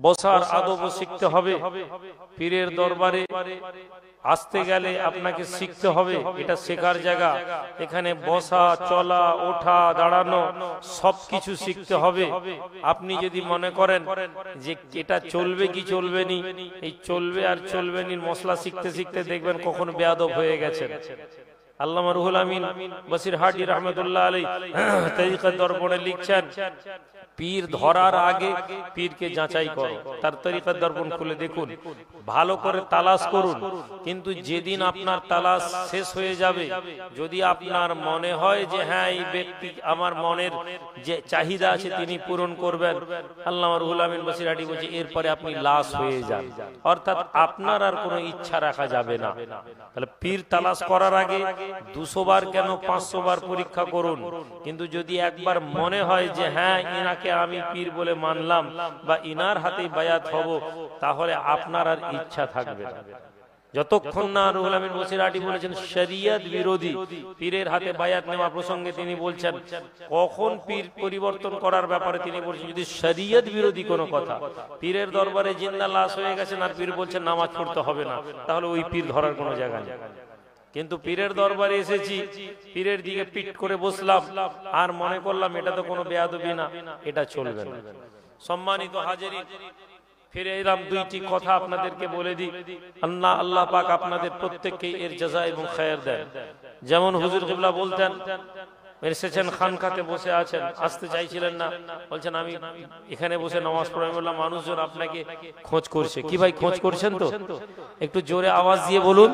বসার আদব শিখতে হবে। পীরের দরবারে আসতে গেলে আপনাকে শিখতে হবে, এটা শেখার জায়গা। এখানে বসা, চলা, ওঠা, দাঁড়ানো সবকিছু শিখতে হবে। আপনি যদি মনে করেন যে এটা চলবে কি চলবে নি, এই চলবে আর চলবে নি মশলা শিখতে শিখতে দেখবেন কখন বেয়াদব হয়ে গেছেন। আল্লামা রুহুল আমিন বসিরহাটি রহমতুল্লাহ আলাইহি তরিকাত দর্পণে লিখছেন, পীর ধরার আগে পীরকে যাচাই করো। তার তরিকাত দর্পণ খুলে দেখুন, ভালো করে তালাশ করুন। কিন্তু যেদিন আপনার তালাশ শেষ হয়ে যাবে, যদি আপনার মনে হয় যে হ্যাঁ এই ব্যক্তি আমার মনের যে চাহিদা আছে তিনি পূরণ করবেন, আল্লামা রুহুল আমিন বসিরহাটি বলছে এরপরে আপনি লাশ হয়ে যান, অর্থাৎ আপনার আর কোনো ইচ্ছা রাখা যাবে না। তাহলে পীর তালাশ করার আগে 200 বার কেন 500 বার পরীক্ষা করুন। কিন্তু যদি একবার মনে হয় যে হ্যাঁ ইনাকে আমি পীর বলে মানলাম বা ইনার হাতেই বায়াত হব, তাহলে আপনার আর ইচ্ছা থাকবে না। যতক্ষণ না রুহুল আমিন বসিরহাটি বলেছেন শরিয়ত বিরোধী পীরের হাতে বায়াত নেওয়া প্রসঙ্গে তিনি বলছেন, কখন পীর পরিবর্তন করার ব্যাপারে তিনি বলছেন যদি শরিয়ত বিরোধী কোনো কথা, পীরের দরবারে জিন্দা লাশ হয়ে গেছেন আর পীর বলছেন নামাজ পড়তে হবে না, তাহলে ওই পীর ধরার কোনো জায়গা নেই। কিন্তু পীরের দরবারে এসেছি, পীরের দিকে পিট করে বসলাম আর মনে করলাম এটা তো কোনো বেয়াদবি না, এটা চলবে না। সম্মানিত হাজিরিন, ফিরে এলাম, দুইটি কথা আপনাদেরকে বলে দিই। আল্লাহ পাক আপনাদের প্রত্যেককে এর জাযা এবং খায়ের দেন। যেমন হুজুর কিবলা বলতেন, এসেছেন খানকাতে বসে আছেন, আসতে চাইছিলেন না, বলছেন আমি এখানে বসে নামাজ পড়ি। বললাম মানুষজন আপনাকে খোঁজ করছে। কি ভাই খোঁজ করছেন তো? একটু জোরে আওয়াজ দিয়ে বলুন।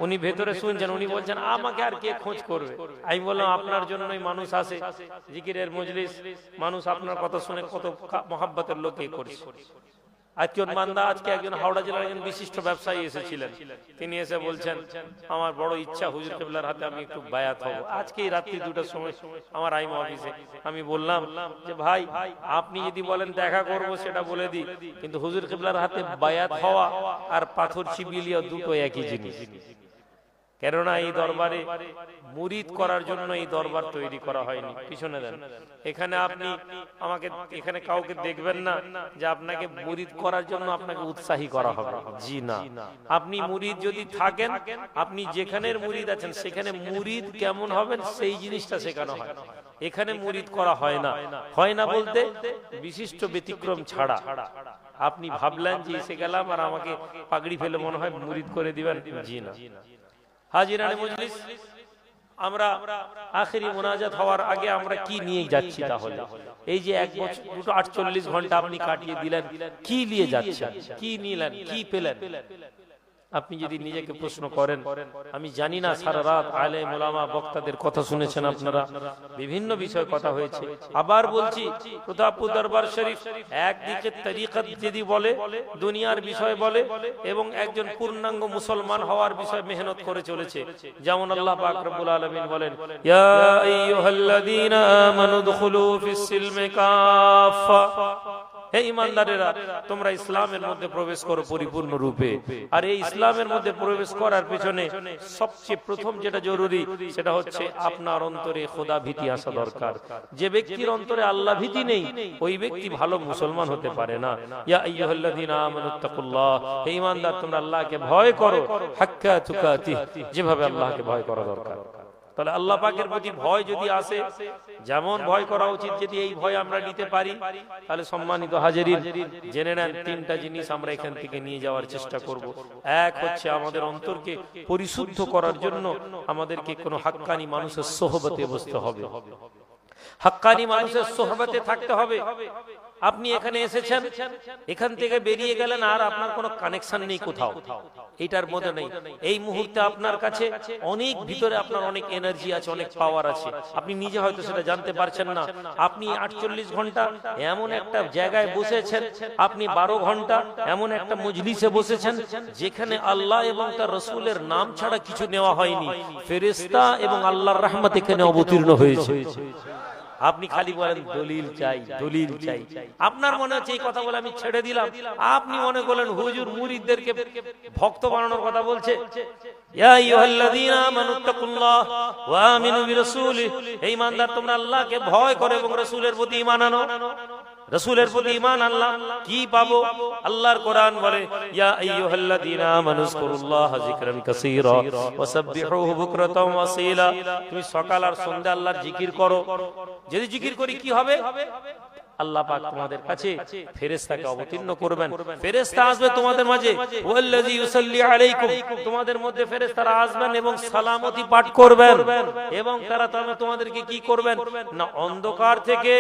উনি ভেতরে শুনছেন, উনি বলছেন আমাকে আর কে খোঁজ করবে। আমি বললাম আপনার জন্যই মানুষ আসে জিকিরের মজলিস, মানুষ আপনার কথা শুনে কত মহাব্বতের লোক এই করছে। আজকে একজন হাওড়া জেলার একজন বিশিষ্ট ব্যবসায়ী এসেছিলেন, তিনি এসে বলছেন আমার বড় ইচ্ছা হুজুর কিবলার হাতে আমি একটু বায়াত হব, আজকেই রাত্রি 2টার সময় আমার আইম অফিসে। আমি বললাম যে ভাই আপনি যদি বলেন দেখা করব সেটা বলে দিই, কিন্তু হুজুর কিবলার হাতে বায়াত হওয়া আর পাথর চিবিয়ে দুটো একই জিনিস। কেননা এই দরবারে মুরিদ করার জন্য এই দরবার তৈরি করা হয়নি। পিছনে দেন, এখানে আপনি আমাকে এখানে কাউকে দেখবেন না যে আপনাকে মুরিদ করার জন্য আপনাকে উৎসাহী করা হবে, জি না। আপনি মুরিদ যদি থাকেন, আপনি যেখানের মুরিদ আছেন সেখানে মুরিদ কেমন হবেন সেই জিনিসটা শেখানো হয়। এখানে মুরিদ করা হয় না। হয় না বলতে বিশিষ্ট ব্যতিক্রম ছাড়া। আপনি ভাবলেন যে এসে গেলাম আর আমাকে পাগড়ি ফেলে মনে হয় মুরিদ করে দিবেন, জি না। হাজিরানে মজলিস, আমরা আখেরি মুনাজাত হওয়ার আগে আমরা কি নিয়ে যাচ্ছি? তাহলে এই যে 1 বছর 248 ঘন্টা আপনি কাটিয়ে দিলেন, কি নিয়ে যাচ্ছেন? কি নিলেন? কি পেলেন? আপনি যদি নিজেকে প্রশ্ন করেন, আমি জানি না সারা রাত আলেম ওলামা বক্তাদের কথা শুনেছেন আপনারা, বিভিন্ন বিষয়ে কথা হয়েছে। আবার বলছি, প্রতাপপুর দরবার শরীফ একদিকে তরিকত যদি বলে, দুনিয়ার বিষয় বলে, এবং একজন পূর্ণাঙ্গ মুসলমান হওয়ার বিষয়ে মেহনত করে চলেছে। যেমন আল্লাহ পাক রব্বুল আলামিন বলেন, ইয়া আইয়ুহাল্লাযীনা আমানু দুখুলু ফিস সিলমি কাফা, হে ঈমানদারেরা তোমরা ইসলামের মধ্যে প্রবেশ করো পরিপূর্ণ রূপে। আর এই ইসলামের মধ্যে প্রবেশ করার পিছনে সবচেয়ে প্রথম যেটা জরুরি সেটা হচ্ছে আপনার অন্তরে খোদা ভীতি আসা দরকার। যে ব্যক্তির অন্তরে আল্লাহ ভীতি নেই, ওই ব্যক্তি ভালো মুসলমান হতে পারে না। ইয়া আইয়ুহাল্লাযীনা আমানুত্তাকুল্লাহ, হে ঈমানদার তোমরা আল্লাহকে ভয় করো হাক্কা তুকাতিহ, যেভাবে আল্লাহকে ভয় করা দরকার। তাহলে আল্লাহ পাকের প্রতি ভয় যদি আসে, যেমন ভয় করা উচিত, যদি এই ভয় আমরা নিতে পারি, তাহলে সম্মানিত হাজিরিন জেনে নেন 3টা জিনিস আমরা এখান থেকে নিয়ে যাওয়ার চেষ্টা করব। এক হচ্ছে আমাদের অন্তরকে পরিশুদ্ধ করার জন্য আমাদেরকে কোনো হাক্কানি মানুষের সোহবতে বসতে হবে, হাক্কানি মানুষের সোহবতে থাকতে হবে। আপনি এখানে এসেছেন, এখান থেকে বেরিয়ে গেলেন আর আপনার কোনো কানেকশন নেই কোথাও, এইটার মধ্যে নেই। এই মুহূর্তে আপনার কাছে অনেক ভিতরে আপনার অনেক এনার্জি আছে, অনেক পাওয়ার আছে, আপনি নিজে হয়তো সেটা জানতে পারছেন না। আপনি 48 ঘন্টা এমন একটা জায়গায় বসেছেন, আপনি 12 ঘন্টা এমন একটা মজলিসে বসেছেন যেখানে আল্লাহ এবং তার রাসূলের নাম ছাড়া কিছু নেওয়া হয়নি, ফেরেশতা এবং আল্লাহর রহমত এখানে অবতীর্ণ হয়েছে। আপনি খালি বলেন দলিল চাই, দলিল চাই। আপনার মনে হচ্ছে এই কথা বলে আমি ছেড়ে দিলাম, আপনি মনে করলেন হুজুর মুরিদদেরকে ভক্ত বানানোর কথা বলছে। ইয়া আইয়ুহাল্লাযীনা আমানুত্তাকুল্লাহ ওয়া আমিনু বিরাসূলিহি, হে ঈমানদার তোমরা আল্লাহকে ভয় করো এবং রাসূলের প্রতি ঈমান আনো। রাসূলের প্রতি ঈমান আনলাম, কি পাবো? আল্লাহর কোরআন বলে ইয়া আইয়ুহাল্লাযীনা আমানুযকুরুল্লাহা যিকরান কাসীরা ওয়াসাব্বিহুহু বুকরাতাও ওয়া আসীলা। তুমি সকাল আর সন্ধ্যা আল্লাহর জিকির করো। যদি জিকির করি কি হবে? আল্লাহ পাক তোমাদের কাছে ফেরেশতাকে অবতীর্ণ করবেন, ফেরেশতা আসবে তোমাদের মাঝে, ওয়াল্লাযী ইউসাল্লি আলাইকুম, তোমাদের মধ্যে ফেরেশতারা আসবেন এবং সালামতি পাঠ করবেন, এবং তারা তোমাদেরকে কি করবেন না অন্ধকার থেকে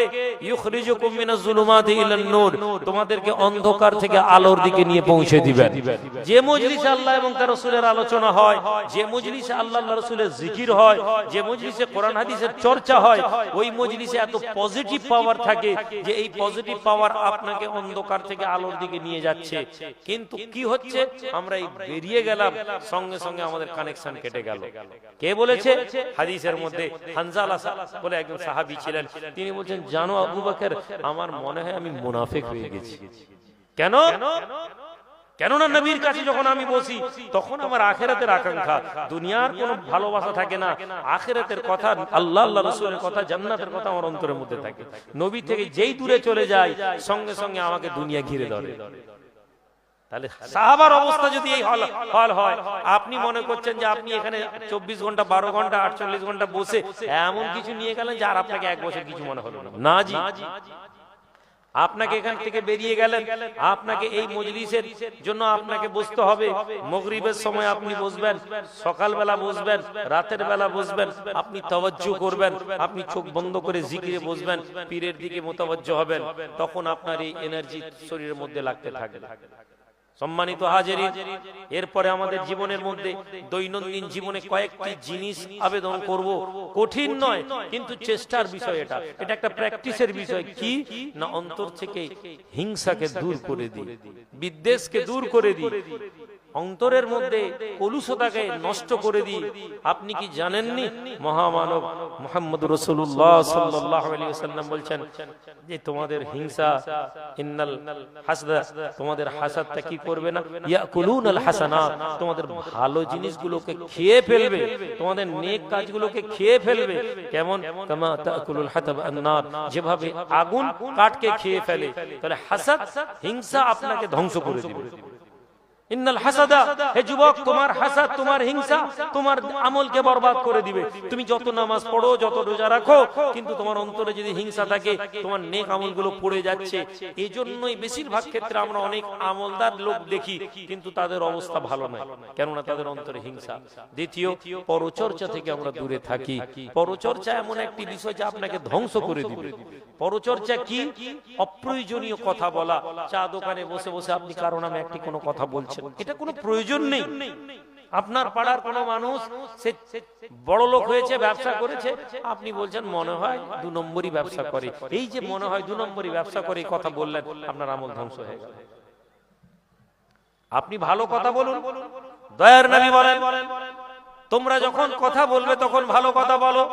ইউখরিজুকুম মিনাজ যুলুমাতি ইলান নূর, তোমাদেরকে অন্ধকার থেকে আলোর দিকে নিয়ে পৌঁছে দিবেন। যে মজলিসে আল্লাহ এবং তার রাসূলের আলোচনা হয়, যে মজলিসে আল্লাহ আল্লাহর রাসূলের জিকির হয়, যে মজলিসে কোরআন হাদিসের চর্চা হয়, ওই মজলিসে এত পজিটিভ পাওয়ার থাকে যে এই পজিটিভ পাওয়ার আপনাকে অন্ধকার থেকে আলোর দিকে নিয়ে যাচ্ছে। কিন্তু কি হচ্ছে, আমরা এই বেরিয়ে গেলাম, সঙ্গে সঙ্গে আমাদের কানেকশন কেটে গেল। কে বলেছে? হাদিসের মধ্যে হানজালা বলে একজন সাহাবী ছিলেন, তিনি বলছেন, জানো আবু বকর, আমার মনে হয় আমি মুনাফিক হয়ে গেছি। কেন? কেননা নবীর কাছে যখন আমি বসি তখন আমার আখিরাতের আকাঙ্ক্ষা, দুনিয়ার কোনো ভালোবাসা থাকে না, আখিরাতের কথা, আল্লাহ আল্লাহ রাসূলের কথা, জান্নাতের কথা আমার অন্তরের মধ্যে থাকে। নবী থেকে যেই দূরে চলে যায়, সঙ্গে সঙ্গে আমাকে দুনিয়া ঘিরে ধরে। তাহলে সাহাবার অবস্থা যদি এই হল হয়, আপনি মনে করছেন যে আপনি এখানে 24 ঘন্টা 12 ঘন্টা 48 ঘন্টা বসে এমন কিছু নিয়ে গেলেন যে আর আপনাকে এক বছর কিছু মনে হলো না। জি, আপনাকে এখান থেকে বেরিয়ে গেলেন, আপনাকে এই মজলিসের জন্য আপনাকে বসতে হবে। মাগরিবের সময় আপনি বসবেন, সকালবেলা বসবেন, রাতের বেলা বসবেন, আপনি তাওয়াজ্জু করবেন, আপনি চোখ বন্ধ করে জিকিরে বসবেন, পীরের দিকে মুতাওয়াজ্জু হবেন, তখন আপনার এই এনার্জি শরীরের মধ্যে লাগতে থাকবে। সম্মানিত হাজিরিন, এরপরে আমাদের জীবনের মধ্যে দৈনন্দিন জীবনে কয়েকটি জিনিস আবেদন করব। কঠিন নয়, কিন্তু চেষ্টার বিষয়। এটা একটা প্র্যাকটিসের বিষয়। কি না, অন্তর থেকে হিংসাকে দূর করে দিই, বিদ্বেষকে দূর করে দিই, অন্তরের মধ্যে কলুষতাকে নষ্ট করে দিই। আপনি কি জানেননি মহামানব মুহাম্মদুর রাসূলুল্লাহ সাল্লাল্লাহু আলাইহি ওয়াসাল্লাম বলছেন যে তোমাদের হিংসা, ইন্নাল হাসদা, তোমাদের হাসাদটা কি করবে না, ইয়াকুলুনাল হাসানাত, তোমাদের ভালো জিনিসগুলোকে খেয়ে ফেলবে, তোমাদের নেক কাজগুলোকে খেয়ে ফেলবে। কেমন? কামা তাকুলুল হাতাব আন-নার, যেভাবে আগুন কাঠকে খেয়ে ফেলে। তাহলে হাসাদ, হিংসা আপনাকে ধ্বংস করে দিবে। ইন্নাল হাসাদা, হে যুবক, তোমার হাসাদ, তোমার হিংসা তোমার আমলকে বরবাদ করে দিবে। তুমি যত নামাজ পড়ো, যত রোজা রাখো, কিন্তু তোমার অন্তরে যদি হিংসা থাকে, তোমার নেক আমলগুলো পড়ে যাচ্ছে। এজন্যই বেশিরভাগ ক্ষেত্রে আমরা অনেক আমলদার লোক দেখি, কিন্তু তাদের অবস্থা ভালো নয়, কেননা তাদের অন্তরে হিংসা। দ্বিতীয়, পরচর্চা থেকে আমরা দূরে থাকি। পরচর্চা এমন একটি বিষয় যা আপনাকে ধ্বংস করে দিবে। পরচর্চা কি? অপ্রয়োজনীয় কথা বলা। চা দোকানে বসে বসে আপনি কারো নামে একটি কোনো কথা বলছেন, এটা কোনো প্রয়োজন নেই। আপনার পাড়ার কোনো মানুষ সে বড় লোক হয়েছে, ব্যবসা করেছে, আপনি বলছেন মনে হয় 2 নম্বরই ব্যবসা করে। এই যে মনে হয় 2 নম্বরই ব্যবসা করে কথা বললেন, আপনার আমল ধ্বংস হয়ে গেল। আপনি ভালো কথা বলুন। দয়ার নবী বলেন, তোমরা যখন কথা বলবে তখন ভালো কথা বলো।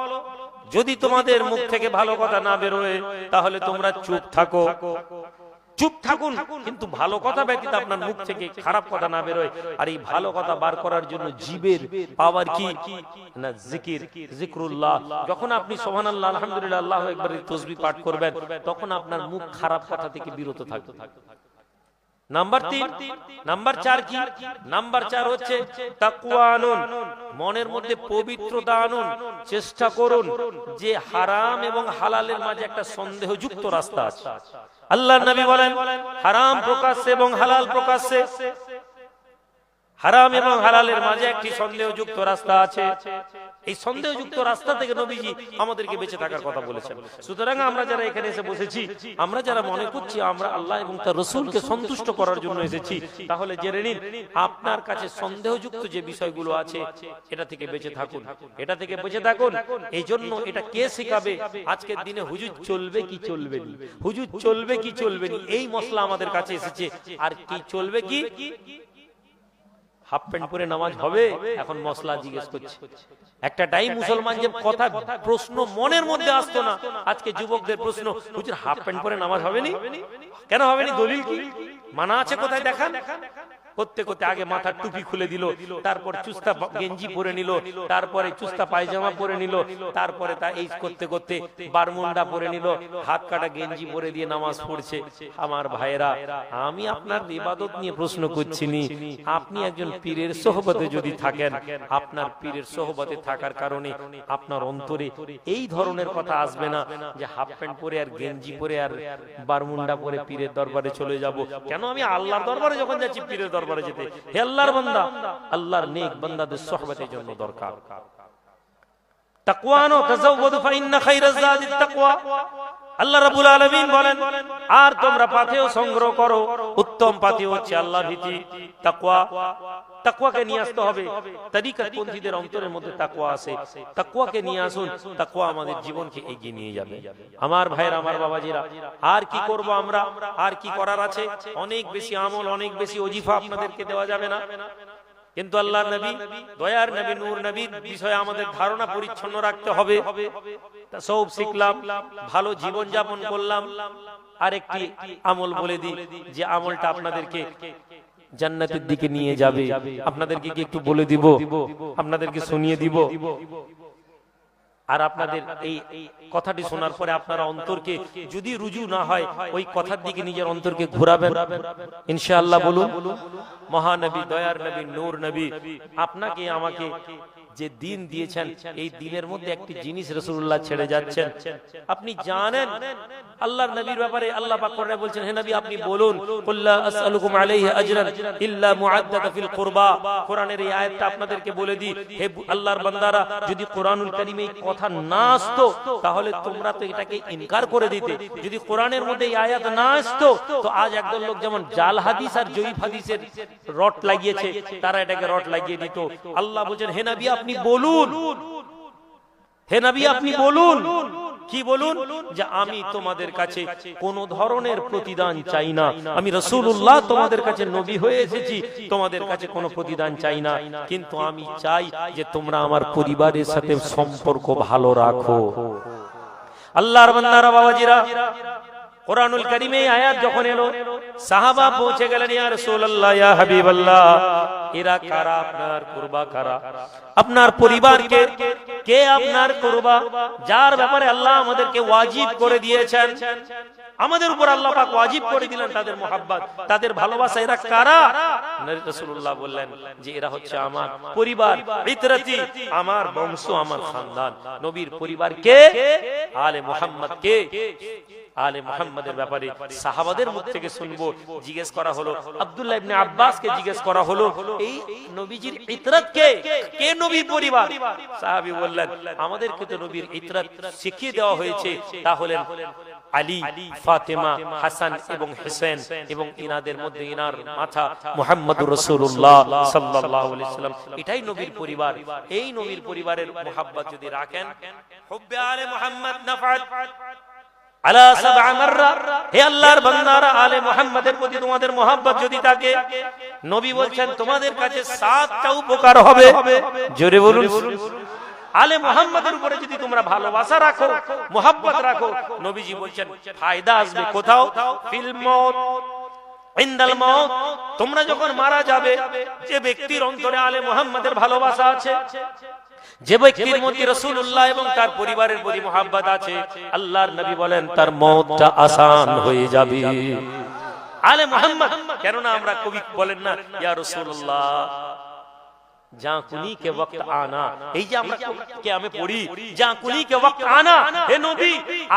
যদি তোমাদের মুখ থেকে ভালো কথা না বেরোয়, তাহলে তোমরা চুপ থাকো। চুপ থাকুন, কিন্তু ভালো কথা ব্যতীত আপনার মুখ থেকে খারাপ কথা না বেরোয়। আর এই ভালো কথা বার করার জন্য জিবের পাওয়ার কি না, জিকির, জিকরুল্লাহ। যখন আপনি সুবহানাল্লাহ, আলহামদুলিল্লাহ, আল্লাহু আকবার তাসবিহ পাঠ করবেন, তখন আপনার মুখ খারাপ কথা থেকে বিরত থাকবে। নাম্বার 3, নাম্বার 4 কি? নাম্বার 4 হচ্ছে তাকওয়া আনুন, মনের মধ্যে পবিত্রতা আনুন। চেষ্টা করুন যে হারাম এবং হালালের মাঝে একটা সন্দেহযুক্ত রাস্তা আছে। আল্লাহর নবী বলেন, হারাম প্রকাশ্যে এবং হালাল প্রকাশ্যে, হারাম এবং হালালের মাঝে একটি সন্দেহযুক্ত রাস্তা আছে। এই সন্দেহযুক্ত রাস্তা থেকে নবীজি আমাদেরকে বেঁচে থাকার কথা বলেছেন। সুতরাং আমরা যারা এখানে এসে বসেছি, আমরা যারা মনে করছি আমরা আল্লাহ এবং তার রাসূলকে সন্তুষ্ট করার জন্য এসেছি, তাহলে জেনে নিন আপনার কাছে সন্দেহযুক্ত যে বিষয়গুলো আছে, এটা থেকে বেঁচে থাকুন, এটা থেকে বেঁচে থাকুন। এই জন্য এটা কে শেখাবে? আজকের দিনে হুজুর চলবে কি চলবে না, হুজুর চলবে কি চলবে না, এই মশলা আমাদের কাছে এসেছে। আর কি চলবে কি? হাফ প্যান্ট পরে নামাজ হবে, এখন মশলা জিজ্ঞেস করছে। একটা টাইম মুসলমান যে কথা প্রশ্ন মনের মধ্যে আসতো না, আজকে যুবকদের প্রশ্ন, হুজুর হাফ প্যান্ট পরে নামাজ হবে নি? কেন হবে নি? দলিল কি? মানা আছে কোথায় দেখান। করতে করতে আগে মাথার টুপি খুলে দিল, তারপর চুস্তা গেঞ্জি পরে নিল, তারপরে চুস্তা পায়জামা পরে নিল, তারপরে তা এই করতে করতে বারমুন্ডা পরে নিল, হাত কাটা গেঞ্জি পরে দিয়ে নামাজ পড়ছে। আমার ভাইরা, আমি আপনার ইবাদত নিয়ে প্রশ্ন করছিনি, আপনি একজন পীরের সোহবতে যদি থাকেন, আপনার পীরের সোহবতে থাকার কারণে আপনার অন্তরে এই ধরনের কথা আসবে না যে হাফ প্যান্ট পরে আর গেঞ্জি পরে আর বারমুন্ডা পরে পীরের দরবারে চলে যাব। কেন? আমি আল্লাহর দরবারে যখন যাচ্ছি পীরের দরবারে যেতে, হে আল্লাহর বান্দা, আল্লাহর নেক বান্দাদের সোহবতের জন্য দরকার। তাকওয়া নো তাজাওয়াদু ফাইন্না খায়রাজ যাদিত তাকওয়া। আল্লাহ রাব্বুল আলামিন বলেন, আর তোমরা পাথেয় সংগ্রহ করো, উত্তম পাথেয় হচ্ছে আল্লাহর ভীতি, তাকওয়া। তাকওয়াকে নিয়ে আসতে হবে। তরিকত পন্থীদের অন্তরের মধ্যে তাকওয়া আছে, তাকওয়াকে নিয়ে আসুন। তাকওয়া আমাদের জীবনকে এগিয়ে নিয়ে যাবে। আমার ভাইরা, আমার বাবাজিরা, আর কি করব আমরা? আর কি করার আছে? অনেক বেশি আমল, অনেক বেশি ওজিফা আপনাদেরকে দেওয়া যাবে না, কিন্তু আল্লাহর নবী, দয়ার নবী, নূর নবীর বিষয়ে আমাদের ধারণা পরিচ্ছন্ন রাখতে হবে। তা সব শিখলাম, ভালো জীবন যাপন করলাম। আরেকটি আমল বলে দিই, যে আমলটা আপনাদেরকে জান্নাতের দিকে নিয়ে যাবে। আপনাদেরকে কি একটু বলে দিব, আপনাদেরকে শুনিয়ে দিব। আর আপনাদের এই কথাটি শোনার পরে আপনারা অন্তরকে যদি রুজু না হয়, ওই কথার দিকে নিজের অন্তরকে ঘোরাবেন ইনশাআল্লাহ। বলুন, মহানবী, দয়ার নবী, নূর নবী আপনাকে আমাকে যে দিন দিয়েছেন, এই দিনের মধ্যে একটি জিনিস রাসূলুল্লাহ ছেড়ে যাচ্ছেন। আপনি জানেন আল্লাহর নবীর ব্যাপারে আল্লাহ পাক কোরআনে বলছেন, হে নবী আপনি বলুন, কুল্লা আসআলুকুম আলাইহি আজরান ইল্লা মুআদ্দাতা ফিল কুরবা। কোরআনের এই আয়াতটা আপনাদেরকে বলে দিই, হে আল্লাহর বান্দারা, যদি কোরআনুল কারীমে এই কথা না আসতো তাহলে তোমরা তো এটাকে ইনকার করে দিতে। যদি কোরআনের মধ্যে এই আয়াত না আসতো, তো আজ একদল লোক যেমন জাল হাদিস আর জয়ীফ হাদিসের রট লাগিয়েছে, তারা এটাকে রট লাগিয়ে দিত। আল্লাহ বলেন, হে নবী আপনি বলুন, হে নবী আপনি বলুন। কি বলুন? যে আমি তোমাদের কাছে কোন ধরনের প্রতিদান চাই না, আমি রাসূলুল্লাহ তোমাদের কাছে নবী হয়ে এসেছি, তোমাদের কাছে কোনো প্রতিদান চাই না, কিন্তু আমি চাই যে তোমরা আমার পরিবারের সাথে সম্পর্ক ভালো রাখো। আল্লাহর বান্দারা, বাবাজিরা, কোরআনুল কারীমে আয়াত যখন এলো, সাহাবা পৌঁছে গেলেন, ইয়া রাসূলুল্লাহ, ইয়া হাবিবাল্লাহ, এরা কারা? আপনার কুরবা কারা? আপনার পরিবারকে কে আপনার কুরবা? যার ব্যাপারে আল্লাহ আমাদেরকে ওয়াজিব করে দিয়েছেন, আমাদের উপর আল্লাহ পাক ওয়াজিব করে দিলেন তাদের মহব্বত, তাদের ভালোবাসা। এরা কারা? রাসূলুল্লাহ বললেন যে এরা হচ্ছে আমার পরিবার, ইতরাতি, আমার বংশ, আমার খানদান। নবীর পরিবার কে? আলে মুহাম্মদ কে? আলে মুহাম্মাদের ব্যাপারে সাহাবাদের মুখ থেকে শুনবো। জিজ্ঞেস করা হলো, আব্দুল্লাহ ইবনে আব্বাসকে জিজ্ঞেস করা হলো, এই নবীজির ইতরাত কে? কে নবীর পরিবার? সাহাবী বললেন, আমাদেরকে তো নবীর ইতরাত শিখিয়ে দেওয়া হয়েছে, তা হলেন আলী, ফাতেমা, হাসান এবং হুসেন, এবং ইনাদের মধ্যে ইনার মাথা মুহাম্মদুর রাসূলুল্লাহ সাল্লাল্লাহু আলাইহি ওয়াসাল্লাম। এটাই নবীর পরিবার। এই নবীর পরিবারের মুহাব্বত যদি রাখেন, হুব্বে আলে মুহাম্মদ নাফাত আলা সাবআ মাররা, হে আল্লাহর বান্দারা, আলে মুহাম্মাদের প্রতি তোমাদের মুহাব্বত যদি থাকে, নবী বলছেন তোমাদের কাছে 7টা উপকার হবে। জোরে বলুন, আলে মুহাম্মাদের উপরে যদি তোমরা ভালোবাসা রাখো, মুহাব্বত রাখো, নবীজি বলছেন ফায়দা আসবে কোথাও? ফিল মউত, ইনদাল মউত, তোমরা যখন মারা যাবে, যে ব্যক্তির অন্তরে আলে মুহাম্মাদের ভালোবাসা আছে, যে ব্যক্তির মধ্যে রাসূলুল্লাহ এবং তার পরিবারের প্রতি মুহাব্বত আছে, আল্লাহর নবী বলেন তার মওতটা আসান হয়ে যাবে। আলে মুহাম্মদ, কেননা আমরা কবি বলেন না, ইয়া রাসূলুল্লাহ জাকুনি কে ওয়াক্ত আনা, এই যে আমরা কে আমি পড়ি, জাকুনি কে ওয়াক্ত আনা, হে নবী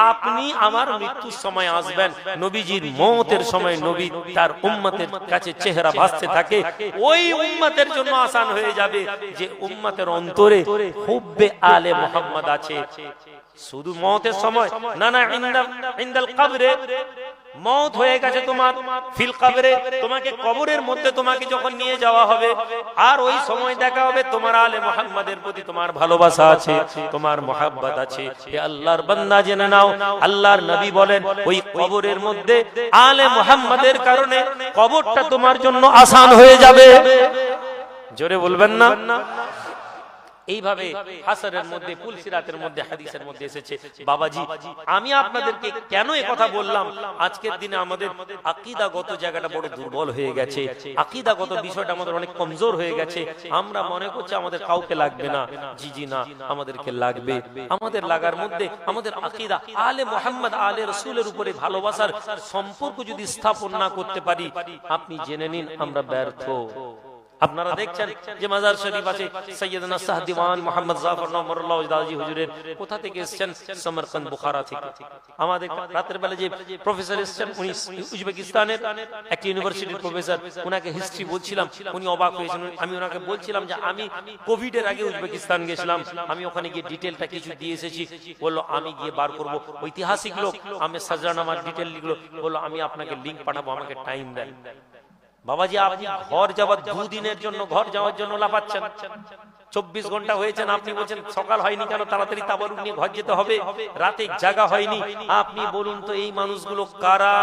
আপনি আমার মৃত্যুর সময় আসবেন। নবীজির মওতের সময় নবী তার উম্মতের কাছে চেহারা ভাসতে থাকে, ওই উম্মতের জন্য আসান হয়ে যাবে যে উম্মতের অন্তরে হুব্বে আলে মুহাম্মদ আছে। শুধু মওতের সময় না, না, ইনদাল কবরে, মওত হয়ে গেছে তোমার, ফিল কবরে, তোমাকে কবরের মধ্যে তোমাকে যখন নিয়ে যাওয়া হবে, আর ওই সময় দেখা হবে তোমার আলে মুহাম্মাদের প্রতি তোমার ভালোবাসা আছে, তোমার মুহাব্বত আছে। হে আল্লাহর বান্দা জেনে নাও, আল্লাহর নবী বলেন ওই কবরের মধ্যে আলে মুহাম্মাদের কারণে কবরটা তোমার জন্য আসান হয়ে যাবে। জোরে বলবেন না? এইভাবে হাসানের মধ্যে পুলসিরাতের মধ্যে হাদিসের মধ্যে এসেছে। বাবাজি, আমি আপনাদেরকে কেন এই কথা বললাম, আজকের দিনে আমাদের আকীদাগত জায়গাটা বড় দুর্বল হয়ে গেছে, আকীদাগত বিষয়টা আমাদের অনেক কমজোর হয়ে গেছে। আমরা মনে করছি আমাদের কাউকে লাগবে না। জি জি না, আমাদেরকে লাগবে। আমাদের লাগার মধ্যে আমাদের আকীদা আলে মুহাম্মদ আলে রাসূলের উপরে ভালোবাসার সম্পর্ক যদি স্থাপন না করতে পারি, আপনি জেনে নিন আমরা ব্যর্থ। আপনারা দেখছেন যে মাজার শরীফ আছে, সৈয়দনা সাহদিওয়ান মুহাম্মদ জাফর নওমরুল্লাহ ওজদাজি হুজুরের কোথা থেকে এসেছেন? সমরকন্দ, বুখারা থেকে। আমাদের রাতের বেলা যে প্রফেসর এসেছেন, উনি উজবেকিস্তানের একটা ইউনিভার্সিটির প্রফেসর, ওনাকে হিস্ট্রি বলছিলাম, উনি অবাক হয়েছেন। আমি ওনাকে বলছিলাম যে আমি কোভিড এর আগে উজবেকিস্তান গেছিলাম, আমি ওখানে গিয়ে ডিটেলটা কিছু দিয়ে এসেছি। বললো আমি গিয়ে বার করবো। ঐতিহাসিক লোক, আমি সাজরানামার ডিটেল লিখলো। বললো আমি আপনাকে লিঙ্ক পাঠাবো, আমাকে টাইম দেন। বাবাজি, আপনি ঘর যাওয়ার 2 দিনের জন্য, ঘর যাওয়ার জন্য লাফাচ্ছেন। 24 ঘন্টা হয়েছেন, আপনি বলছেন সকাল হয়নি কেন, তাড়াতাড়ি তাবারুক নিয়ে ঘর যেতে হবে, রাতে জাগা হয়নি। আপনি বলুন তো এই মানুষগুলো কারা?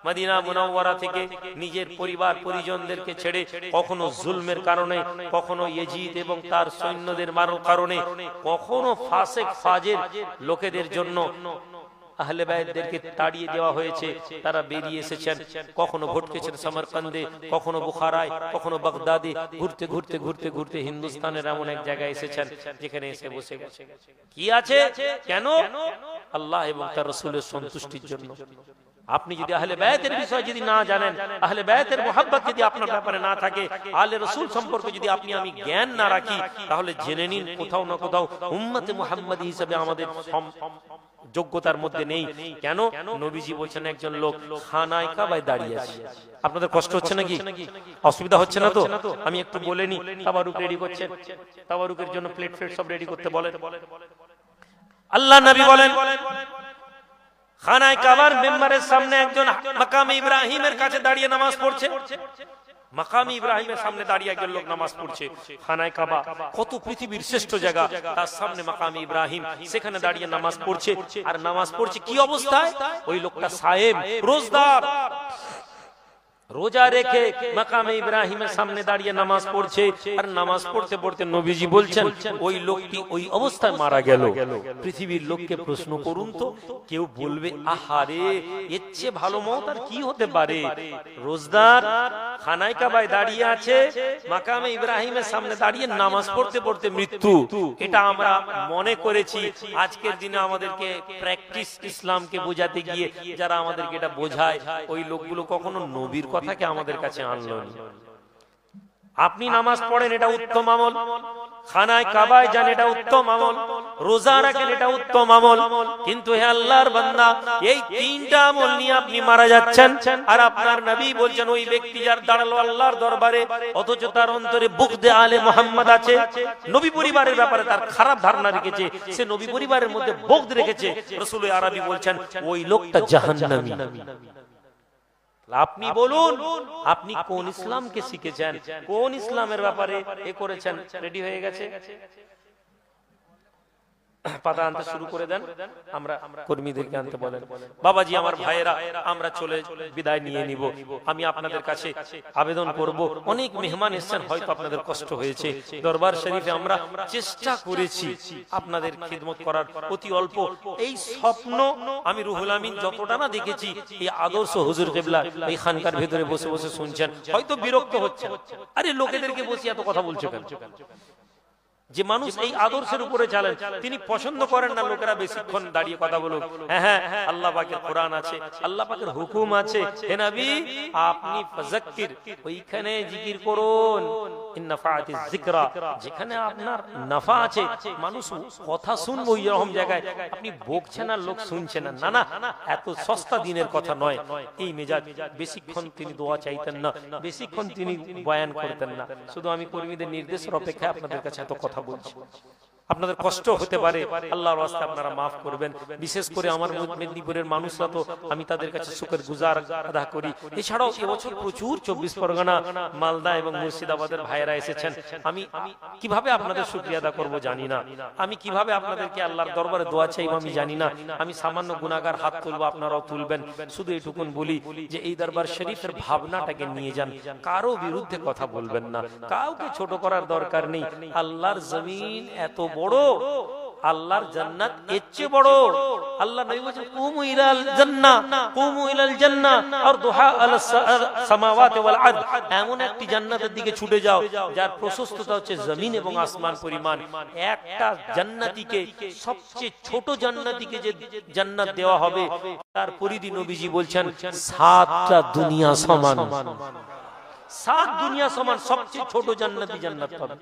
মদিনা মুনাওয়ারা থেকে নিজের পরিবার পরিজনদেরকে ছেড়ে কখনো জুলমের কারণে, কখনো ইয়েজিদ এবং তার সৈন্যদের মারার কারণে, কখনো ফাসেক ফাজের লোকেদের জন্য আহলে বাইতদেরকে তাড়িয়ে দেওয়া হয়েছে, তারা বেরিয়ে এসেছেন। কখনো ভটকেছেন সমরকন্দে, কখনো বুখারায়, কখনো বাগদাদে। ঘুরতে ঘুরতে ঘুরতে ঘুরতে হিন্দুস্তানের এমন এক জায়গায় এসেছেন যেখানে এসে বসে গেছে। কি আছে? কেন? আল্লাহ এবং তার রাসূলের সন্তুষ্টির জন্য। আপনি যদি আহলে বায়তের বিষয় যদি না জানেন, আহলে বায়তের মুহাব্বত যদি আপনার ব্যাপারে না থাকে, আহলে রাসূল সম্পর্কে যদি আপনি আমি জ্ঞান না রাখি, তাহলে জেনে নিন কোথাও না কোথাও উম্মতে মুহাম্মাদী হিসেবে আমাদের যোগ্যতার মধ্যে নেই। কেন? নবীজি বলছেন একজন লোক খানায় কাবায় দাঁড়িয়ে আছে। আপনাদের কষ্ট হচ্ছে নাকি? অসুবিধা হচ্ছে না তো? আমি একটু বলে নি। তাবারুক রেডি করছেন, তাবারুকের জন্য প্লেট ফ্লেট সব রেডি করতে বলেন। আল্লাহ নবী বলেন খানায় কাবার মিম্বরের সামনে একজন মাকামে ইব্রাহিমের কাছে দাঁড়িয়ে নামাজ পড়ছে। মাকামে ইব্রাহিমের সামনে দাঁড়িয়ে একজন লোক নামাজ পড়ছে। খানায় কাবা কত পৃথিবীর শ্রেষ্ঠ জায়গা, তার সামনে মাকামে ইব্রাহিম, সেখানে দাঁড়িয়ে নামাজ পড়ছে। আর নামাজ পড়ছে কি অবস্থায়? ওই লোকটা সায়েম, রোজদার, রোজা রেখে মাকামে ইব্রাহিমের সামনে দাঁড়িয়ে নামাজ পড়ছে। আর নামাজ পড়তে পড়তে নবীজি বলছেন ওই লোকটি ওই অবস্থায় মারা গেল। পৃথিবীর লোককে প্রশ্ন করুন তো, কেউ বলবে আহারে এর চেয়ে ভালো মওত আর কি হতে পারে? রোজদার খানায় কাবায় দাঁড়িয়ে আছে, মাকামে ইব্রাহিমের সামনে দাঁড়িয়ে নামাজ পড়তে পড়তে মৃত্যু। এটা আমরা মনে করেছি। আজকের দিনে আমাদেরকে প্র্যাকটিস ইসলামকে বোঝাতে গিয়ে যারা আমাদেরকে এটা বোঝায়, ওই লোকগুলো কখনো নবীর কথাকে আমাদের কাছে আনলো না। আপনি নামাজ পড়েন, এটা উত্তম আমল। খানায় কাবায় যান, এটা উত্তম আমল। রোজা রাখেন, এটা উত্তম আমল। কিন্তু হে আল্লাহর বান্দা, এই 3টা আমল নিয়ে আপনি মারা যাচ্ছেন। আর আপনার নবী বলছেন ওই ব্যক্তি যার দাঁড়ালো আল্লাহর দরবারে, অথচ তার অন্তরে বুগদে আলে মুহাম্মদ আছে, নবী পরিবারের ব্যাপারে তার খারাপ ধারণা রেখেছে, সে নবী পরিবারের মধ্যে বুগদ রেখেছে, রাসূল আরবি বলছেন ওই লোকটা জাহান্নামী। আপনি বলুন আপনি কোন ইসলামকে শিখেছেন, কোন ইসলামের ব্যাপারে এ করেছেন? রেডি হয়ে গেছে, পাতা আনতে শুরু করে দেন। আমরা কর্মীদেরকে আনতে বলেন। বাবাজি, আমার ভাইয়েরা, আমরা চলে বিদায় নিয়ে নিব। আমি আপনাদের কাছে আবেদন করব, অনেক মেহমান এসেছেন, হয়তো আপনাদের কষ্ট হয়েছে। দরবার শরীফে আমরা চেষ্টা করেছি আপনাদের খিদমত করার। অতি অল্প এই স্বপ্ন আমি রুহুল আমিন যতটা না দেখেছি, এই আদর্শ হুজুর কিবলা এই খানকার ভেতরে বসে বসে শুনছেন, হয়তো বিরক্ত হচ্ছেন। আরে লোকেদেরকে বসে এত কথা বলছো কেন? যে মানুষ এই আদর্শের উপরে চলেন, তিনি পছন্দ করেন না লোকেরা বেশিক্ষণ দাঁড়িয়ে কথা বলুক। হ্যাঁ, আল্লাহ পাকের কোরআন আছে, আল্লাহ পাকের হুকুম আছে। হে নবী, আপনি ফাযাক্কির, ওইখানে জিকির করুন। ইন্না ফাআতিয যিকরা, যেখানে আপনার নাফা আছে, মানুষ কথা শুনবে ওই রকম জায়গায় আপনি বকছেন আর লোক শুনছে না। না না, এত সস্তা দিনের কথা নয়। এই মেজাজ, বেশিক্ষণ তিনি দোয়া চাইতেন না, বেশিক্ষণ তিনি বয়ান করতেন না। শুধু আমি কর্মীদের নির্দেশের অপেক্ষায় আপনাদের কাছে এত কথা বলছি। আপনাদের কষ্ট হতে পারে, আল্লাহর রাস্তায় আপনারা মাফ করবেন। বিশেষ করে আমার মেদিনীপুরের মানুষরা তো আমি তাদের কাছে শুকর গুজার আদা করি। এছাড়াও এবছর প্রচুর 24 পরগনা, মালদা এবং মুর্শিদাবাদের ভাইয়েরা এসেছেন। আমি কিভাবে আপনাদের শুকরিয়া আদা করব জানি না, আমি কিভাবে আপনাদেরকে আল্লাহর দরবারে দোয়া চাইব আমি জানি না। আমি সামান্য গুনাহগার, হাত তুলবো, আপনারাও তুলবেন। শুধু এটুকুন বলি যে এই দরবার শরীফের ভাবনাটাকে নিয়ে যান, কারো বিরুদ্ধে কথা বলবেন না, কাউকে ছোট করার দরকার নেই। আল্লাহর জমিন এত বড়, আল্লাহর জান্নাত এর চেয়ে বড়। আল্লাহ নবী বলেছেন কুমু ইলাল জান্নাহ, কুমু ইলাল জান্নাহ আর দুহা আলাস সামাওয়াতি ওয়াল আরদ। এমন একটি জান্নাতের দিকে ছুটে যাও যার প্রশস্ততা হচ্ছে জমিন এবং আসমান পরিমাণ। একটা জান্নাতীকে, সবচেয়ে ছোট জান্নাতীকে যে জান্নাত দেওয়া হবে তার পরিধি নবীজি বলছেন 7টা দুনিয়া সমান। 7 দুনিয়া সমান সবচেয়ে ছোট জান্নাতি জান্নাত পাবে।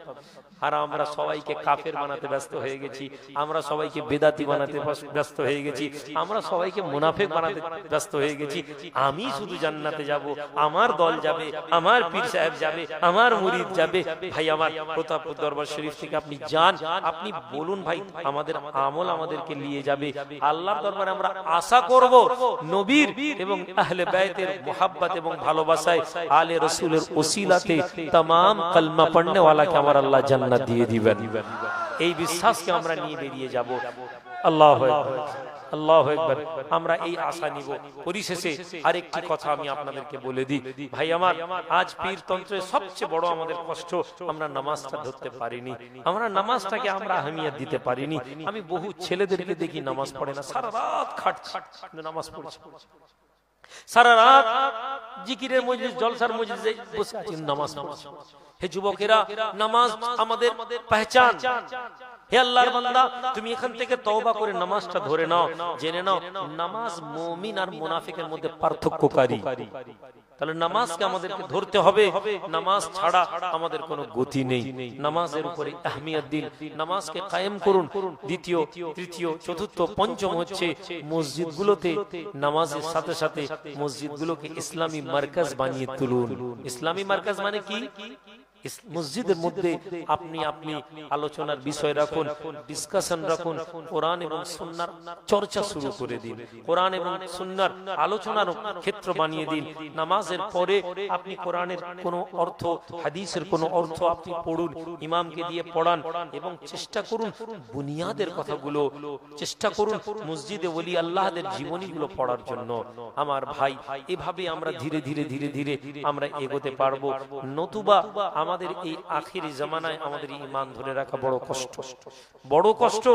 আর আমরা সবাইকে কাফের বানাতে ব্যস্ত হয়ে গেছি, আমরা সবাইকে বেদাতি বানাতে ব্যস্ত হয়ে গেছি, আমরা সবাইকে মুনাফিক বানাতে ব্যস্ত হয়ে গেছি। আমি শুধু জান্নাতে যাব, আমার দল যাবে, আমার পীর সাহেব যাবে, আমার মুরিদ যাবে। ভাই আমার প্রতাপপুর দরবার শরীফ থেকে আপনি যান, আপনি বলুন ভাই আমাদের আমল আমাদেরকে নিয়ে যাবে আল্লাহর দরবারে। আমরা আশা করব নবীর এবং আহলে বাইতের মুহাব্বত এবং ভালোবাসায় আলে রাসূলের ওসিলাতে तमाम কলমা পড়নে ওয়ালাকে আমার আল্লাহ জান্নাত দিয়ে দিবেন। এই বিশ্বাসকে আমরা নিয়ে বেরিয়ে যাব। আল্লাহু আকবার, আল্লাহু আকবার। আমরা এই আশা নিব। পরিশেষে আরেকটি কথা আমি আপনাদেরকে বলে দিই ভাই আমার, আজ পীরতন্ত্রের সবচেয়ে বড় আমাদের কষ্ট, আমরা নামাজটা ধরতে পারিনি, আমরা নামাজটাকে আমরা আহমিয়ত দিতে পারিনি। আমি বহু ছেলেদেরকে দেখি নামাজ পড়ে না, সারা রাত খাটছে, নামাজ পড়ছে, সারা রাত জিকিরের মজলিস, জলসার মজলিসে বসে আছেন, নামাজ পড়ছে। হে যুবকেরা, নামাজ আমাদের পহচান। হে আল্লাহর বান্দা, তুমি এখান থেকে তওবা করে নামাজটা ধরে নাও, জেনে নাও নামাজ মুমিন আর মুনাফিকের মধ্যে পার্থক্যকারী। তাহলে নামাজকে আমাদেরকে ধরতে হবে, নামাজ ছাড়া আমাদের কোনো গতি নেই। নামাজের উপরে আহমিয়ত দিন, নামাজকে কায়েম করুন। দ্বিতীয়, তৃতীয়, চতুর্থ, পঞ্চম হচ্ছে মসজিদগুলোতে নামাজের সাথে সাথে মসজিদগুলোকে ইসলামী মার্কাজ বানিয়ে তুলুন। ইসলামী মার্কাজ মানে কি? মসজিদের মধ্যে আপনি আলোচনার বিষয় রাখুন, ডিসকাশন রাখুন, কোরআন এবং সুন্নাহর চর্চা শুরু করে দিন, কোরআন এবং সুন্নাহর আলোচনার ক্ষেত্র বানিয়ে দিন। নামাজের পরে আপনি কোরআনের কোনো অর্থ, হাদিসের কোনো অর্থ আপনি পড়ুন, ইমামকে দিয়ে পড়ান এবং চেষ্টা করুন বুনিয়াদের কথাগুলো, চেষ্টা করুন মসজিদে ওলি আল্লাহদের জীবনীগুলো পড়ার জন্য। আমার ভাই, এভাবে আমরা ধীরে ধীরে ধীরে ধীরে আমরা এগোতে পারবো। নতুবা আমাদের এই আখিরি জামানায় আমাদের ঈমান ধরে রাখা বড় কষ্ট, বড় কষ্ট।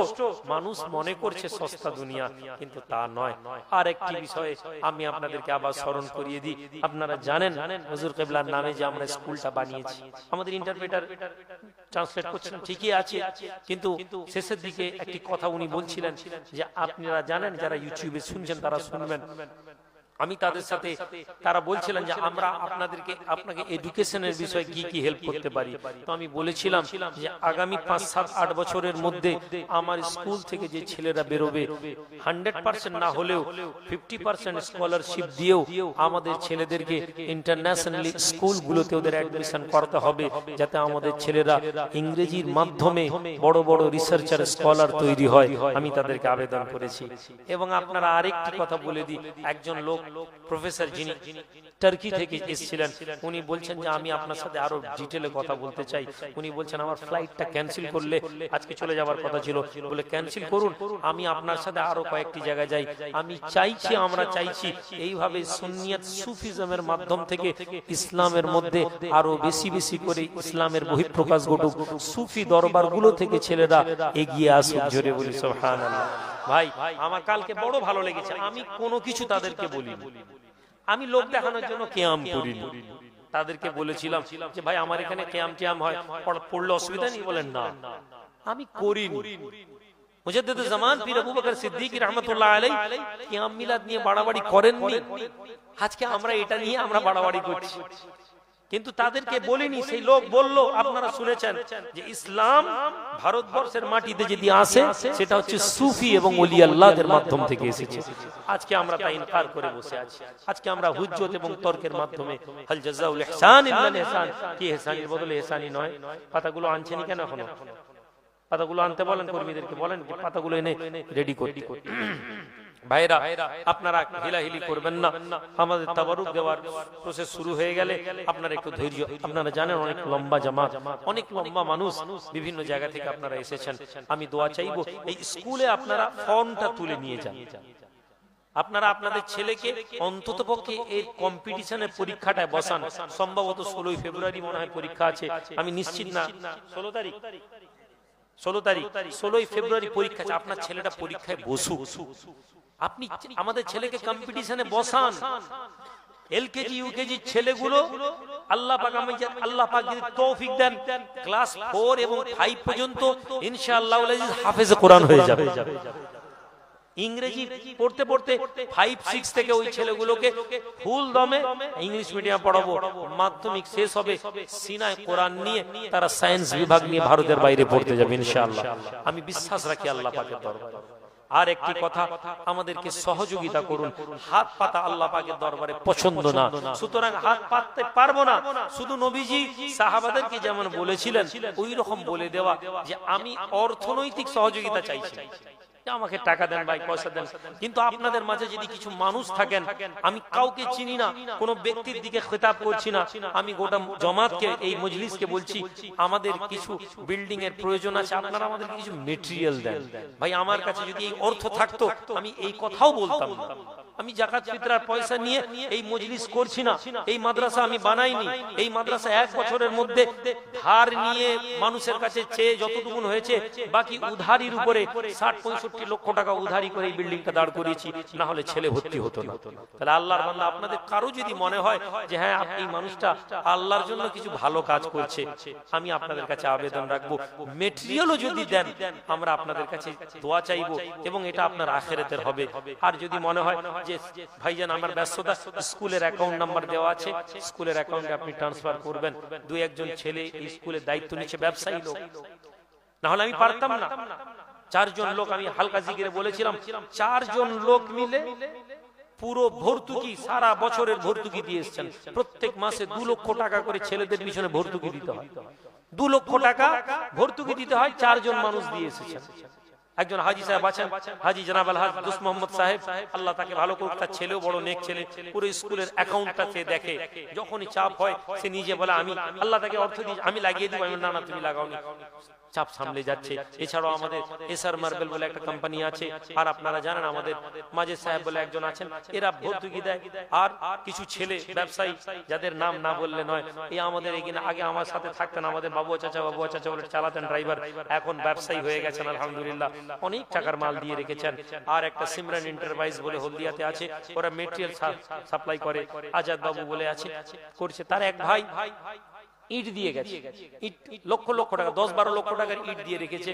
মানুষ মনে করছে সস্তা দুনিয়া, কিন্তু তা নয়। আর একটি বিষয়ে আমি আপনাদেরকে আবার স্মরণ করিয়ে দিই। আপনারা জানেন হুজুর কিবলার নামে যে আমরা স্কুলটা বানিয়েছি, আমাদের ইন্টারপ্রেটার ট্রান্সলেট করছেন ঠিকই আছে, কিন্তু শেষের দিকে একটি কথা উনি বলছিলেন যে আপনারা জানেন, যারা ইউটিউবে শুনছেন তারা শুনবেন, আমি তাদের সাথে, তারা বলছিলেন যে আমরা আপনাকে এডুকেশনের বিষয়ে কি কি হেল্প করতে পারি। তো আমি বলেছিলাম যে আগামী 5, 7, 8 বছরের মধ্যে আমার স্কুল থেকে যে ছেলেরা বেরোবে 100% না হলেও 50% স্কলারশিপ দিয়েও আমাদের ছেলেদেরকে ইন্টারন্যাশনালি স্কুলগুলোতে ওদের অ্যাডমিশন করতে হবে, যাতে আমাদের ছেলেরা ইংরেজির মাধ্যমে বড় বড় রিসার্চার স্কলার তৈরি হয়। আমি তাদেরকে আবেদন করেছি। এবং আপনারা আরেকটি কথা বলে দিই, একজন লোক প্রফেসর যিনি টার্কি থেকে এসেছিলেন, উনি বলছেন যে আমি আপনার সাথে আরো ডিটেইলে কথা বলতে চাই। উনি বলছেন আমার ফ্লাইটটা ক্যান্সেল করলে, আজকে চলে যাওয়ার কথা ছিল, বলে ক্যান্সেল করুন, আমি আপনার সাথে আরো কয়েকটি জায়গায় যাই। আমি চাইছি, আমরা চাইছি এইভাবে সুন্নিয়ত সুফিজমের মাধ্যম থেকে ইসলামের মধ্যে আরো বেশি বেশি করে ইসলামের বহিঃপ্রকাশ ঘটুক, সুফি দরবারগুলো থেকে ছেলেরা এগিয়ে আসুক। জোরে বলি সুবহানাল্লাহ। ভাই আমার কালকে বড় ভালো লেগেছে, আমি কোনো কিছু তাদেরকে বলিনি, আমি লোক দেখানোর জন্য কিয়াম করিনি। তাদেরকে বলেছিলাম যে ভাই আমার এখানে কিয়াম টিয়াম হয়, পড়লে অসুবিধা নেই, বলেন না, আমি করিনি। মুজাদ্দিদ জামান পীর আবু বকর সিদ্দিক রাহমাতুল্লাহ আলাইহি কিয়াম মিলাদ নিয়ে বাড়াবাড়ি করেননি। আজকে আমরা এটা নিয়ে আমরা বাড়াবাড়ি করছি, কিন্তু তাদেরকে বলিনি। সেই লোক বলল, আপনারা শুনেছেন যে ইসলাম ভারতবর্ষের মাটিতে যদি আসে সেটা হচ্ছে সুফি এবং ওলি আল্লাহদের মাধ্যম থেকে এসেছে। আজকে আমরা তা ইনকার করে বসে আছি। আজকে আমরা হুজ্জত এবং তর্কের মাধ্যমে হাল জাযাউল ইহসান ইল্লাল ইহসান, কি ইহসানের বদলে ইহসানই নয়, পাতাগুলো আনছেনি কেন এখনো? পাতাগুলো আনতে বলেন, কর্মীদেরকে বলেন পাতাগুলো এনে রেডি করতে। ভাইরা আপনারা হিলাহিলি করবেন না, আমাদের তাবারুক দেওয়ার প্রসেস শুরু হয়ে গেলে আপনারা একটু ধৈর্য। আপনারা জানেন অনেক লম্বা জামাত, অনেক লম্বা মানুষ, বিভিন্ন জায়গা থেকে আপনারা এসেছেন। আমি দোয়া চাইবো এই স্কুলে আপনারা ফর্মটা তুলে নিয়ে যান। আপনারা আপনাদের ছেলেকে অন্ততপক্ষে এই কম্পিটিশনের পরীক্ষাটায় বসান। সম্ভবত 16 ফেব্রুয়ারি মনে হয় পরীক্ষা আছে, আমি নিশ্চিত না। 16 তারিখ 16 ফেব্রুয়ারি পরীক্ষা আছে। আপনার ছেলেটা পরীক্ষায় বসুক। আপনি আমাদের ছেলেকে কম্পিটিশনে বসান। এলকেজি ইউকেজি ছেলেগুলো আল্লাহ পাক যদি তৌফিক দেন, ক্লাস 4 এবং 5 পর্যন্ত ইনশাআল্লাহ হাফেজে কোরআন হয়ে যাবে। ইংরেজি পড়তে পড়তে 5-6 থেকে ওই ছেলেগুলোকে ফুল দমে ইংলিশ মিডিয়াম পড়াবো। মাধ্যমিক শেষ হবে, সিনায় কোরআন নিয়ে তারা সায়েন্স বিভাগ নিয়ে ভারতের বাইরে পড়তে যাবে ইনশাআল্লাহ। আমি বিশ্বাস রাখি আল্লাহ পাকের দরবারে। আর একটি কথা, আমাদেরকে সহযোগিতা করুন। হাত পাতা আল্লাহ পাকের দরবারে পছন্দ না, সুতরাং হাত পাততে পারবো না। শুধু নবীজি সাহাবাদেরকে যেমন বলেছিলেন ওই রকম বলে দেওয়া যে আমি অর্থনৈতিক সহযোগিতা চাইছি, আমাকে টাকা দেন ভাই, পয়সা দেন। কিন্তু আপনাদের মাঝে যদি কিছু মানুষ থাকেন, আমি কাউকে চিনি না, কোন ব্যক্তির দিকে খেতাব করছি না, আমি গোটা জমাতকে এই মজলিসকে বলছি আমাদের কিছু বিল্ডিং এর প্রয়োজন আছে, আপনারা আমাদের কিছু মেটেরিয়াল দেন। ভাই আমার কাছে যদি এই অর্থ থাকতো আমি এই কথাও বলতাম না। আমি যাকাত ফিতরার পয়সা নিয়ে এই মজলিস করছি না, এই মাদ্রাসা আমি বানাইনি। এই মাদ্রাসা 1 বছরের মধ্যে ধার নিয়ে মানুষের কাছে চেয়ে যতটুকু হয়েছে, বাকি উধারির উপরে 60-65 লক্ষ টাকা উধারি করে এই বিল্ডিংটা দাঁড় করিয়েছি, না হলে ছেলে ভর্তি হতো না। তাহলে আল্লাহর বান্দা আপনাদের কারো যদি মনে হয় যে হ্যাঁ এই মানুষটা আল্লাহর জন্য কিছু ভালো কাজ করছে, আমি আপনাদের কাছে আবেদন রাখবো, মেটেরিয়ালও যদি দেন আমরা আপনাদের কাছে দোয়া চাইবো, এবং এটা আপনার আখিরাতের হবে। আর যদি মনে হয় যে ভাইজান আমার ব্যস্ততা, স্কুলের অ্যাকাউন্ট নাম্বার দেওয়া আছে, স্কুলের অ্যাকাউন্টে আপনি ট্রান্সফার করবেন। 2-1 ছেলে এই স্কুলের দায়িত্ব নিচ্ছে, ব্যবসায়ী লোক, না হলে আমি পারতাম না। 4 জন লোক, আমি হালকা জিকিরে বলেছিলাম, 4 জন লোক মিলে পুরো ভর্তুকি, সারা বছরের ভর্তুকি দিয়ে এসেছেন। প্রত্যেক মাসে 2 লক্ষ টাকা করে ছেলেদের পিছনে ভর্তুকি দিতে হয়। 2 লক্ষ টাকা ভর্তুকি দিতে হয়, 4 জন মানুষ দিয়ে এসেছেন। একজন হাজি সাহেব আছেন, হাজি জনাব আল হাজ দুস মোহাম্মদ সাহেব, আল্লাহ তাকে ভালো করুক, তার ছেলেও বড় নেক ছেলে, পুরো স্কুলের অ্যাকাউন্টটা সে দেখে। যখনই চাপ হয় সে নিজে বলে আমি আল্লাহ তাকে অর্থ দিই, আমি লাগিয়ে দিব। আমি না না তুমি লাগাওনি, চাপ সামলে যাচ্ছে। এছাড়াও আমাদের এসআর মার্বেল বলে একটা কোম্পানি আছে, আর আপনারা জানেন আমাদের মাজেদ সাহেব বলে একজন আছেন, এরা ভর্তুকি দেয়। আর কিছু ছেলে ব্যবসায়ী যাদের নাম না বললে নয়, এই আমাদের এখানে আগে আমার সাথে থাকতেন, আমাদের বাবু চাচা বলে চালাতেন ড্রাইভার, এখন ব্যবসায়ী হয়ে গেছেন আলহামদুলিল্লাহ, অনেক টাকার মাল দিয়ে রেখেছেন। আর একটা সিমরান এন্টারপ্রাইজ বলে হলদিয়াতে আছে, ওরা মেটেরিয়াল সাপ্লাই করে, আজাদ বাবু বলে আছে, করছে। তার এক ভাই ইট দিয়ে গেছে, ইট লক্ষ লক্ষ টাকা, 10-12 লক্ষ টাকার ইট দিয়ে রেখেছে।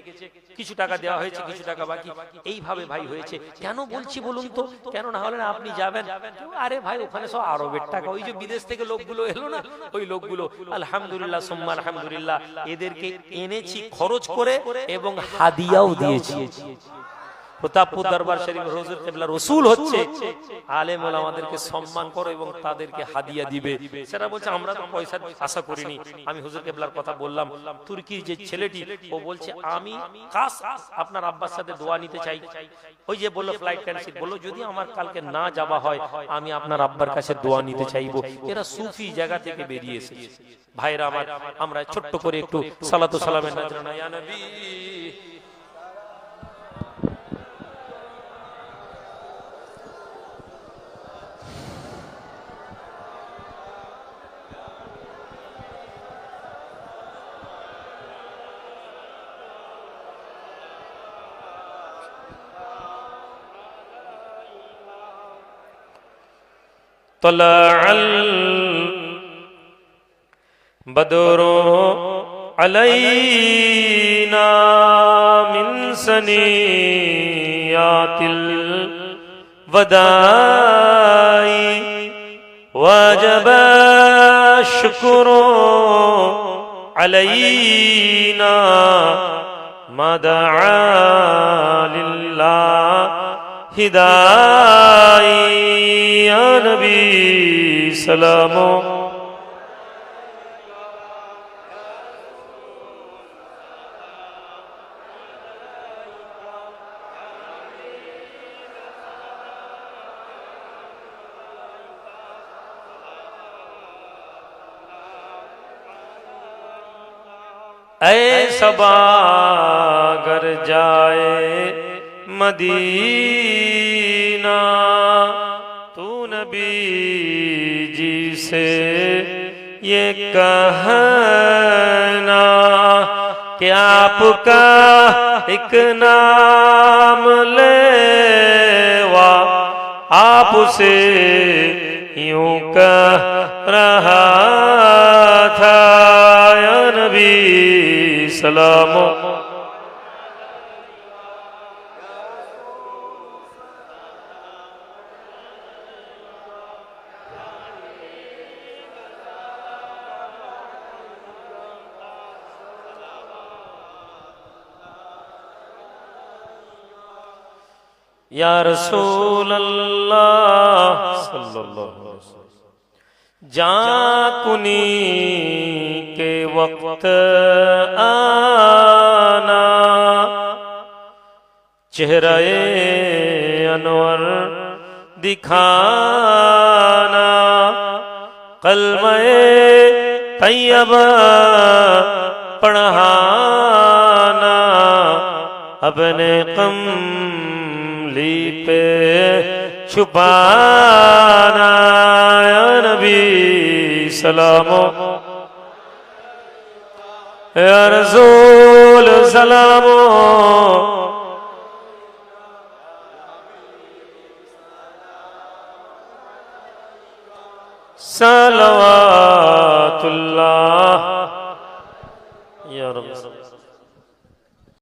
কিছু টাকা দেওয়া হয়েছে, কিছু টাকা বাকি। এইভাবে ভাই হয়েছে। কেন বলছি বলুন তো? কেন না হলে আপনি যাবেন, আরে ভাই ওখানে সব আরবের টাকা, ওই যে বিদেশ থেকে লোকগুলো এলো না, ওই লোকগুলো আলহামদুলিল্লাহ সুম্মা আলহামদুলিল্লাহ এদেরকে এনেছি খরচ করে এবং হাদিয়াও দিয়েছি। প্রতাপপুর দরবার শরীফ হুজুর কিবলা রাসূল হচ্ছে, আলেম ওলামাদেরকে সম্মান করো এবং তাদেরকে হাদিয়া দিবে। সেটা বলছে আমরা তো পয়সা আশা করিনি। আমি হুজুর কিবলার কথা বললাম, তুর্কির যে ছেলেটি ও বলছে আমি কাস আপনার আব্বার সাথে দোয়া নিতে চাই। ওই যে বললো ফ্লাইট ক্যান্সেল, বললো যদি আমার কালকে না যাওয়া হয় আমি আপনার আব্বার কাছে দোয়া নিতে চাইবো। এরা সুফি জায়গা থেকে বেরিয়ে এসেছে। ভাইরা আমার, আমরা ছোট্ট করে একটু সালাতু সালামের নজরানা ইয়া নবী। طلع البدر علينا من سنيات الوداع وجب الشكر علينا ما دعا لله هداي يا نبي سلام ऐसा अगर जाए मदीना तू नबी जी से ये कहना कि आपका एक नाम लेवा आप उसे यूं कह रहा था या नबी सलाम। या रसूल अल्लाह सल्लल्लाहु अलैहि वसल्लम जाकुनी के वक्त आना चेहरे अनवर दिखाना कलमे तैयबा पढ़ाना अपने कमली पे छुपाना या नबी सलामो या रसूल सलामो सलवातुल्लाह या रब।